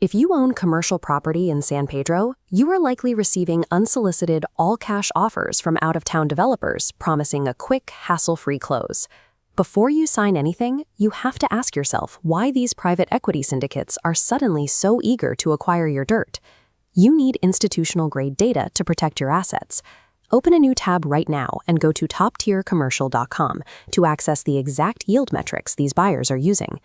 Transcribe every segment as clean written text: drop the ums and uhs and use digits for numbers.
If you own commercial property in San Pedro, you are likely receiving unsolicited all-cash offers from out-of-town developers promising a quick, hassle-free close. Before you sign anything, you have to ask yourself why these private equity syndicates are suddenly so eager to acquire your dirt. You need institutional-grade data to protect your assets. Open a new tab right now and go to toptiercommercial.com to access the exact yield metrics these buyers are using.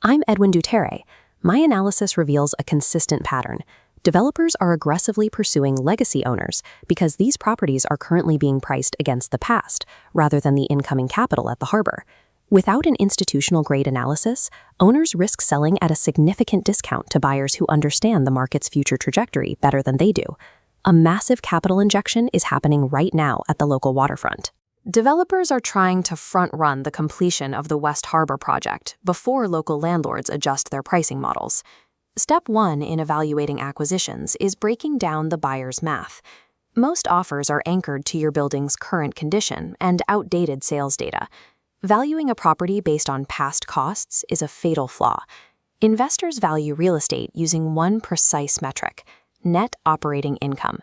I'm Edwin Duterre. My analysis reveals a consistent pattern. Developers are aggressively pursuing legacy owners because these properties are currently being priced against the past rather than the incoming capital at the harbor. Without an institutional-grade analysis, owners risk selling at a significant discount to buyers who understand the market's future trajectory better than they do. A massive capital injection is happening right now at the local waterfront. Developers are trying to front-run the completion of the West Harbor project before local landlords adjust their pricing models. Step 1 in evaluating acquisitions is breaking down the buyer's math. Most offers are anchored to your building's current condition and outdated sales data. Valuing a property based on past costs is a fatal flaw. Investors value real estate using one precise metric: net operating income.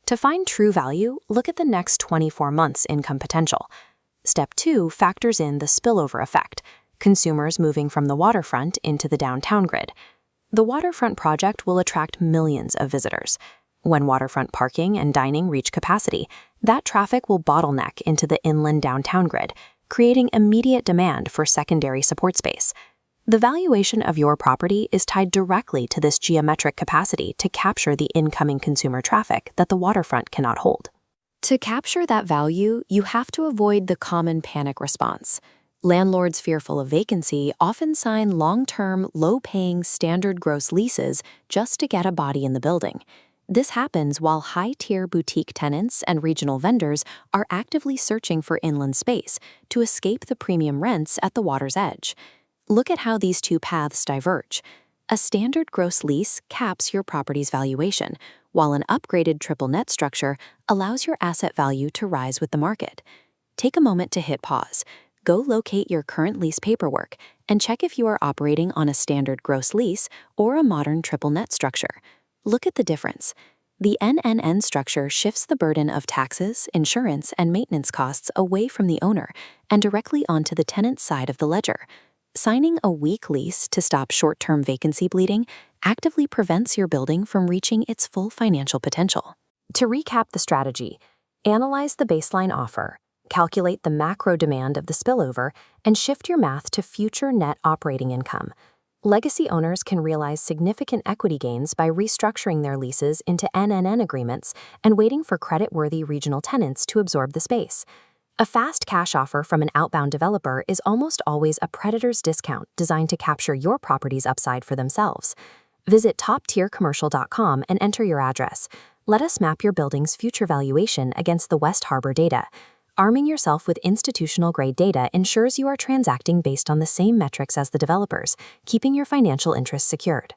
To find true value, look at the next 24 months' income potential. Step 2 factors in the spillover effect, consumers moving from the waterfront into the downtown grid. The waterfront project will attract millions of visitors. When waterfront parking and dining reach capacity, that traffic will bottleneck into the inland downtown grid, creating immediate demand for secondary support space. The valuation of your property is tied directly to this geometric capacity to capture the incoming consumer traffic that the waterfront cannot hold. To capture that value, you have to avoid the common panic response. Landlords fearful of vacancy often sign long-term, low-paying standard gross leases just to get a body in the building. This happens while high-tier boutique tenants and regional vendors are actively searching for inland space to escape the premium rents at the water's edge. Look at how these two paths diverge. A standard gross lease caps your property's valuation, while an upgraded triple net structure allows your asset value to rise with the market. Take a moment to hit pause. Go locate your current lease paperwork and check if you are operating on a standard gross lease or a modern triple net structure. Look at the difference. The NNN structure shifts the burden of taxes, insurance, and maintenance costs away from the owner and directly onto the tenant's side of the ledger. Signing a weak lease to stop short-term vacancy bleeding actively prevents your building from reaching its full financial potential. To recap the strategy, analyze the baseline offer, calculate the macro demand of the spillover, and shift your math to future net operating income. Legacy owners can realize significant equity gains by restructuring their leases into NNN agreements and waiting for credit-worthy regional tenants to absorb the space. A fast cash offer from an outbound developer is almost always a predator's discount designed to capture your property's upside for themselves. Visit toptiercommercial.com and enter your address. Let us map your building's future valuation against the West Harbor data. Arming yourself with institutional-grade data ensures you are transacting based on the same metrics as the developers, keeping your financial interests secured.